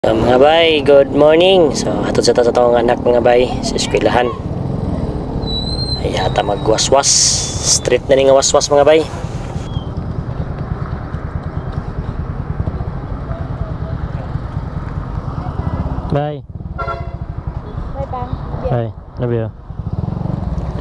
Mga bay, good morning. So, hatod sa tatong anak mga bay sa eskwelahan. Ay hata magwaswas. Street na ni nga waswas mga bay. Bye. Bye, Pang. Bye. Love you.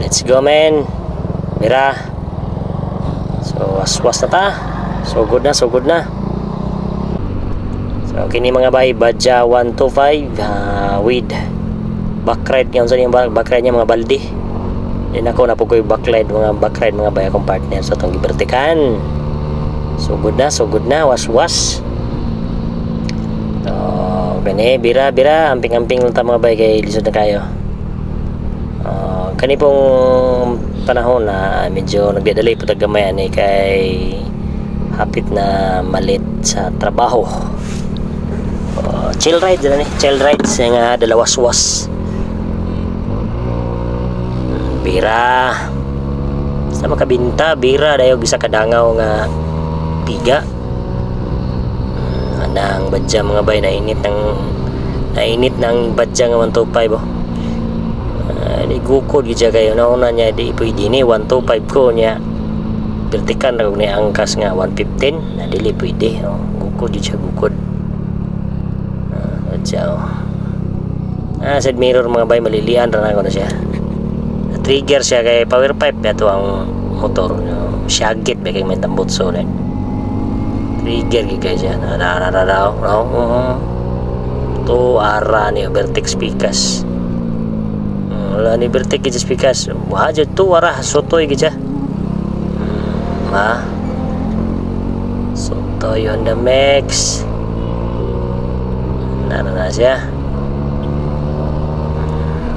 Let's go, man. Mira. So, waswas na ta. So good na, so good na. So, kini mga bay, Badja 125 with backride. Ngayon sa niyang backride niya mga baldi. Then ako na po ko yung backride mga bay akong partner sa itong gibertikan. So good na, was. So, kani, bira, amping-amping lang ta mga bay kay lisod na kayo. Kani pong panahon na medyo nagdadali po tagamayan kay hapit na malit sa trabaho. Chill ride na ni, chill ride nga dalawaswas. Bira. Sa makabinta bira dayo bisa kadangaw nga piga. Anang badja mga bay nainit ng badja nga 125 bo. Di gukod gidya kayo nauna niya di pwede ni 125 ko niya. Bertikan na ni angkas nga 115 na dili pwede. Gukod gidya gukod. Ciao. Side mirror mga bay malilian ra na siya. Trigger siya kay power pipe dato ang motor. Syagit ba kay may tambot so na. Trigger gid siya. To ara ni Vertex Picas. Wala ni Vertex gid Picas. Wa jud to ara sotoy gid siya. Sotoy on the max. Na siya.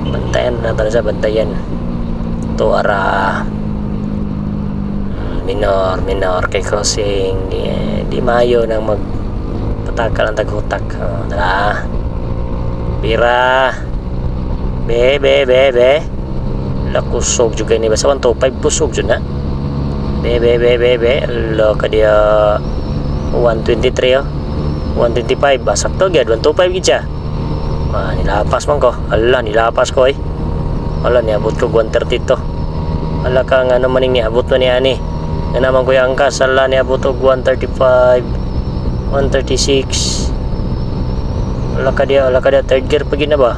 Bantayan natin siya, bantayan. Ito ara minor kay crossing di mayo nang magpatakal ang taghutak. Tara bira be lakusog juga ni basta 125 pusog jud na be lo ka dia 123 125 basak to gyud 125 gid siya. Nilapas man ko. Nilapas ko eh. Niabot ko 130 to. Ka nga naman ning niabot mo niya ni. Nga naman ko yung angkas. Niabot ko 135 136. Ka dia third gear pa gid na ba?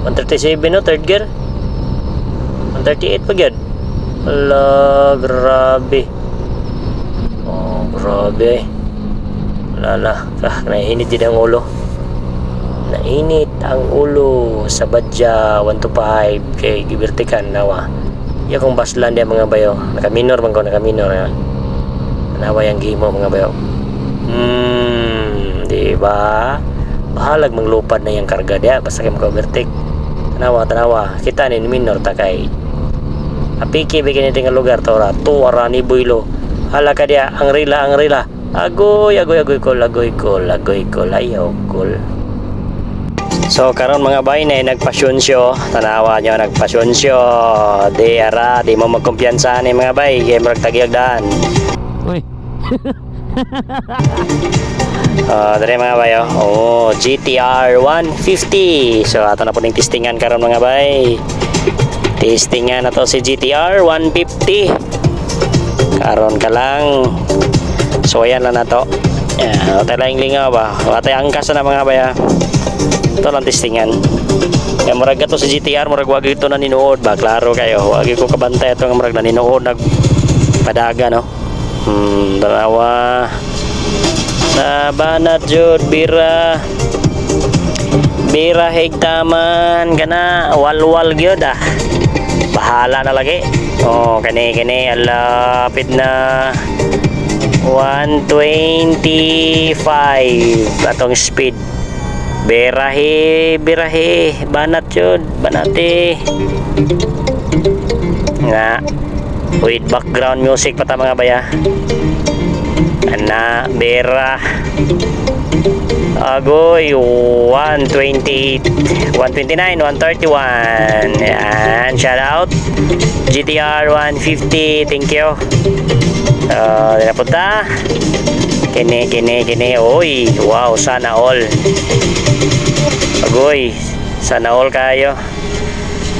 137 no third gear. 138 pa gid. Grabe. Grabe. Nainit din ang ulo. Nainit ang ulo sa Badja 125 kay gibertikan nawa. Ya kung baslan dia mga bayo. Naka-minor man ko, naka-minor. Nawa yang gimo mga bayo. Di ba? Bahalag manglupad na yang karga dia basta kay maka-overtake. Tanawa. Kita ni minor ta kay. Apiki bigyan ni tingal lugar to ra. Tuwara ni Builo. Hala ka dia ang rila. Agoy kol ayaw kol. So karon mga bay na nagpasyonsyo, tanawa nyo nagpasyonsyo. Di mo magkumpiyansa ni mga bay kay murag tagyagdaan. Uy. Dere mga bay GTR 150. So ato na po ning testingan karon mga bay. Testingan na to si GTR 150. Karon ka lang. So ayan lang na to. Watay lang lingaw ba? Watay angkas na mga baya. Ito lang testingan. Kaya murag ito sa GTR, murag wag ito na ninuod ba? Klaro kayo. Wag ko kabantay ito nga murag na ninuod. Nagpadaga no? Dalawa. Sabanat jud bira. Bira higtaman. Kana walwal gyud ah. Bahala na lagi. Kani alapit na 125 atong speed. Birahe banat yun, banate nga with background music pata mga baya. Bera agoy 128 129 131. And shout out GTR 150, thank you. Napunta Kini. Oy, wow, sana all. Uy, sana all kayo.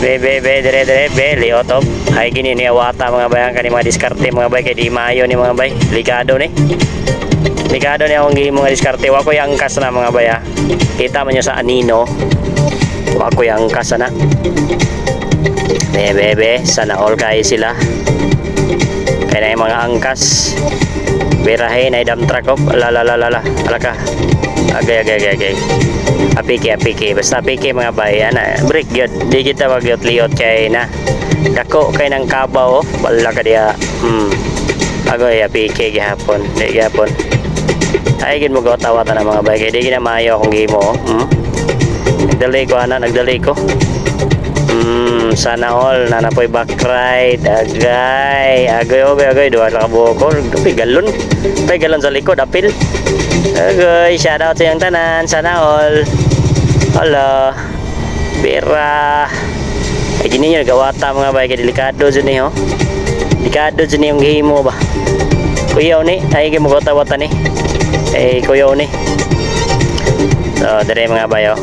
Be, dire, be, liotop. Ay, gini ni awata mga bayan, kani mga diskarte mga bay, kay di mayo ni mga bay. Ligado ni. Ligado ni akong mga diskarte. Wako yung angkas na mga bay, ha. Kita man nyo sa anino. Wako yung angkas na. Be, sana all kayo sila. Kaya na yung mga angkas. Birahin ay dump truck, ala ka. Agay. Apiki. Basta apiki mga bayan. Break yun. Di kita magyot-liot kay na. Dako kay ng kabaw. Wala ka diya. Agoy, apiki gihapon. Di gihapon. Ay, gin mo gawat-awatan ng mga bayan. Kaya di ginamayo akong gimo. Nagdali ko. Sana all. Nanapoy back ride. Agay. Dua ka buko. Pay galon sa likod. Apil. Okay, shout out sa yung tanan, sana all. Hello. Bira. Ay gini nyo gawata mga bay, kaya delikado dyan eh, oh. Delikado dyan yung himo ba. Kuyaw ni, ay mo gawata-wata ni. Ay kuyaw ni. So, dire mga bay, oh.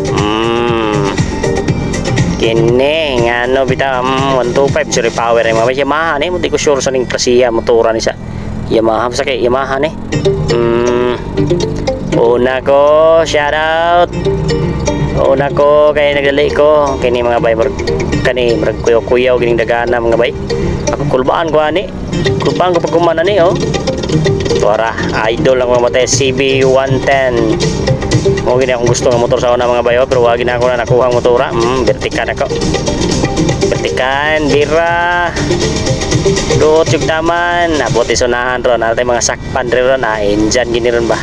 Kini, ngano bita, 125, suri power ay mga bay. Yamaha ni, hindi ko sure sa ning prasiya, motora ni sa Yamaha, masakit, Yamaha ni. Una ko, shout out. Una ko kay nagdali ko kini mga bay, kani kuyaw gining dagana mga bay. Ako kulbaan ko ani. Kulbaan ko pag kumana ni, oh. Tora, idol lang mga matay CB110. Mo gini akong gusto nga motor sa una mga bay, oh, pero wagi na ako na nakuha ang motora. Vertikan ako. Vertikan, bira. Doot yung taman. Nabuti sunahan ron. Natin mga sakpan ron. Engine gini ron ba.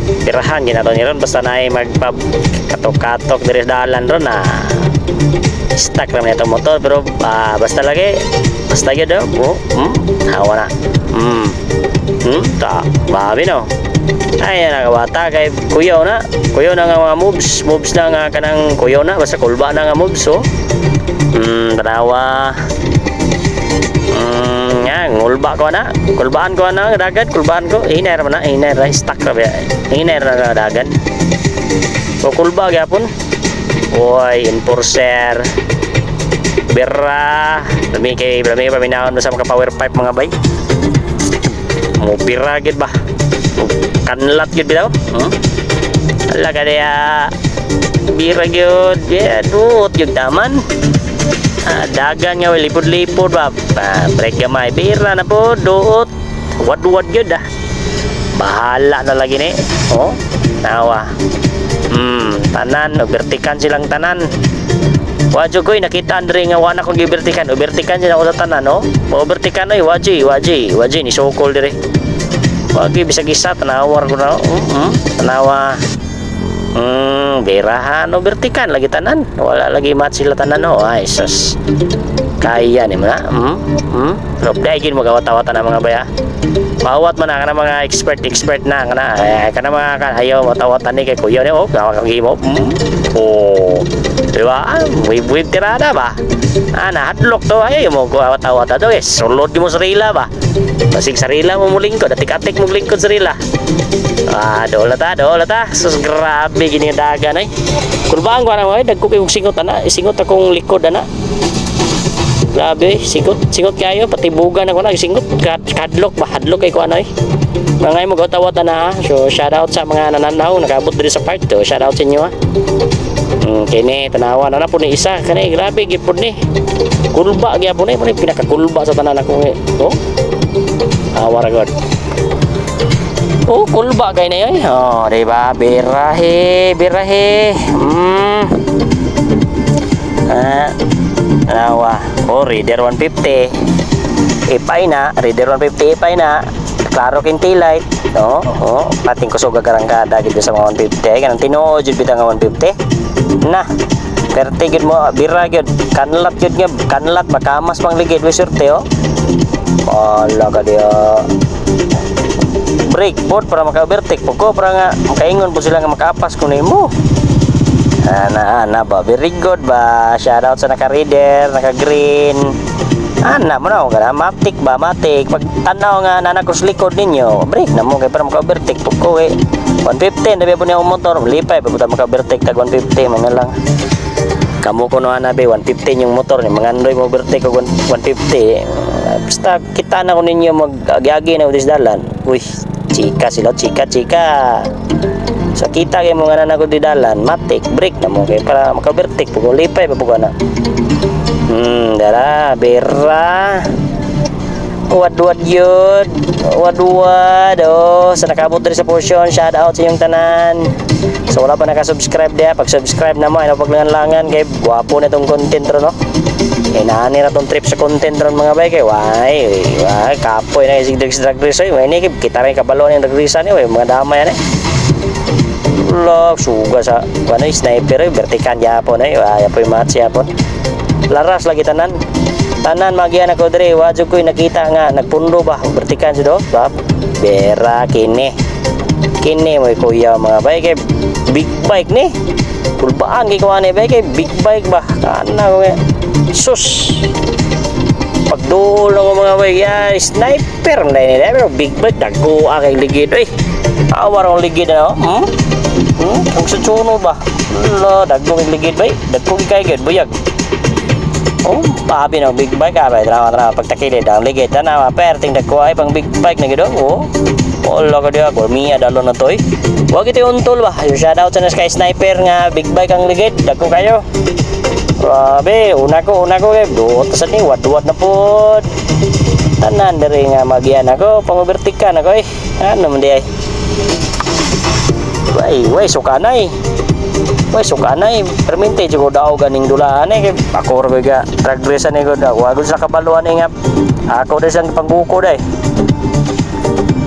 Pirahan ginato ni ron basta na ay magkatok-katok dari dalan ron na stuck naman itong motor, pero basta yun daw. Hawa na. Babi no. Ay nakawata kay kuyaw na nga mga moves na nga kanang kuyaw na, basta kulba na nga moves, oh. Tanawa. Ngulba ko na. Kulbaan ko na dagan, kulbaan ko. Hiner man na, hiner stuck ra ba. Hiner na dagan. So kulba gyapon. Oy, enforcer. Bira. Lami paminahon sa mga power pipe mga bay. Mo bira gid ba. Kanlat gid bitaw. Ala ka dia. Bira gyud. Dut yung taman. Dagan nga lipod-lipod ba. Break gamay bira na po doot. Wad gyud ah. Bahala na lagi ni. Oh, nawa. Tanan vertikan silang tanan. Wadyo koy nakita andre nga wana kong gibertikan. Ubertikan sila ko sa tanan, no. Ubertikan oy waji ni sokol dire. Wagi bisa gisa tanawar ko na. Tanawa. Berahan o bertikan lagi tanan, wala lagi mat sila tanan, no. Ay sus, kaya ni mana. Pero dahil mo gawat-awatan ng mga baya, bawat man na mga expert na kana mga ayaw matawatan ni kay kuya ni, oh gawak ang gimo. Diba? Wib tirada ba? Hadlock to, ayaw mo gawat-awatan to, sulod mo sarila ba? Basig sarila mo mulingkod, atik-atik mo mulingkod sarila. Dola ta. Sus grabe gini nga dagan ay. Kulbaan ko na mo ay dagko kayong singot akong likod ana. Grabe, singot kayo pati bugan ako na singot hadlock kay ko ano ay. Mga mo gawat na ha. So shout out sa mga nananaw nakaabot diri sa part to. Shout out sa inyo ha. Kini tanawa na po ni isa kanay grabe gipod ni. Kulba gyapon ni pinakakulba sa tanan ako eh. Oh. Awara god. Oh, kulba kay na yun. Oh, diba? Birahe. Nawa. Oh, Raider 150. Ipay na. Klaro king taillight. Oh. Pating kusog agarangkada gitu sa mga 150. Kanang tinuod jud bitang 150. Nah. Pertigid mo. Bira gyud. Kanlat gyud nga. Kanlat. Makamas pang ligid. Wisurte, oh. Wala ka dia. Brake board para maka-overtake poko para nga makaingon po sila nga makaapas kuno mo. Ana ba very good ba. Shout out sa naka-reader, naka-green. Anak mo na, kana matik ba, matik. Pag tanaw nga nanakos likod ninyo, break na mo, kaya para maka-overtake po ko eh. 150, nabi po niya ang motor, lipay, papunta maka-overtake, tag 150, man na lang. Kamu ko no nabi, 150 yung motor, mga andoy mo overtake ko 150. Basta kita na ko ninyo mag-agi na udis dalan. Uy, chika sila, chika. So kita kayo mga nanak ko di dalan, matik, break na mo, kaya para maka-overtake po ko, lipay pa po ka na. Dara, bera. Wad yun. Wad. Oh, sa nakabot rin sa portion, shout out sa inyong tanan. So wala pa nakasubscribe dia, pag-subscribe na mo, ano paglangan-langan, kay guwapo na itong content ron, no? Kaya naani na itong trip sa content ron mga bay, kay why, kapoy na isig drag race, why ni, kita rin kabalo na yung drag race ni, mga damay yan eh. Log, suga sa, sniper, vertikan yapon eh, yapo yung match yapon. Laras lagi tanan magian ako dre, wadyo ko'y nakita nga nagpundo ba bertikan sido bab bera kini mo kuya mga bay, kay big bike ni kulbaan kay kuwane bay, kay big bike ba kana ko sus pagdulo ko mga bay, sniper na ni pero big bike dago kay ligid awar ang ligid na ang susuno ba lo dago kay ligid bay, dago kay gid buyag. Oh, pabi ng big bike abay trawa pagtakilid ang ligid na perting dagko ay pang big bike na gido. Oh, wala ka dia ko miya dalo na toy. Wa giti untol ba. Shout out sa Sky Sniper nga big bike ang ligid dagko kayo. Grabe, una ko kay duot sa ni wad na pod. Tanan diri nga magian ako pang-overtikan ako ano man di ay. Way sukanay. Permente juga daw ganing dulaan kay ako ra ga drag race ani ko daw. Wag sa kabaluan nga ako des ang pangguko dai.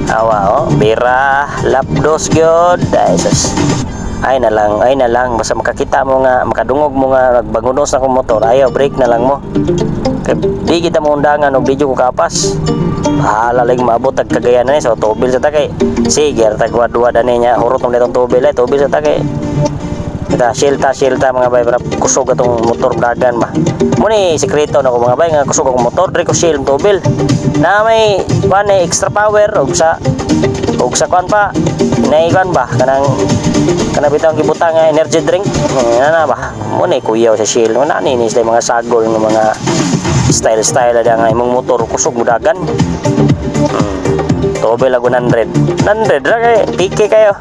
Awa bira lapdos gyud dai sus. Ay na lang basta makakita mo nga makadungog mo nga nagbangunos na kong motor, ayaw break na lang mo. Kay di kita mo undangan og di ko kapas. Bahala lang maabot tag Cagayan ni so tubil sa takay. Sige tag wadwad ani nya hurot ng detong tubil sa takay. Kita silta mga bay para kusog atong motor dagan ba. Mo ni sekreto nako mga bay nga kusog ang motor diri ko shield tubil. Na may extra power og sa kwan pa. Naikan ba kanang bitang gibutang nga energy drink. Na ba. Mo ni kuyaw sa shield. Na ni sila mga sagol ng mga style ada nga imong motor kusog mo dagan. Tubil ako 100 ra kay PK kayo.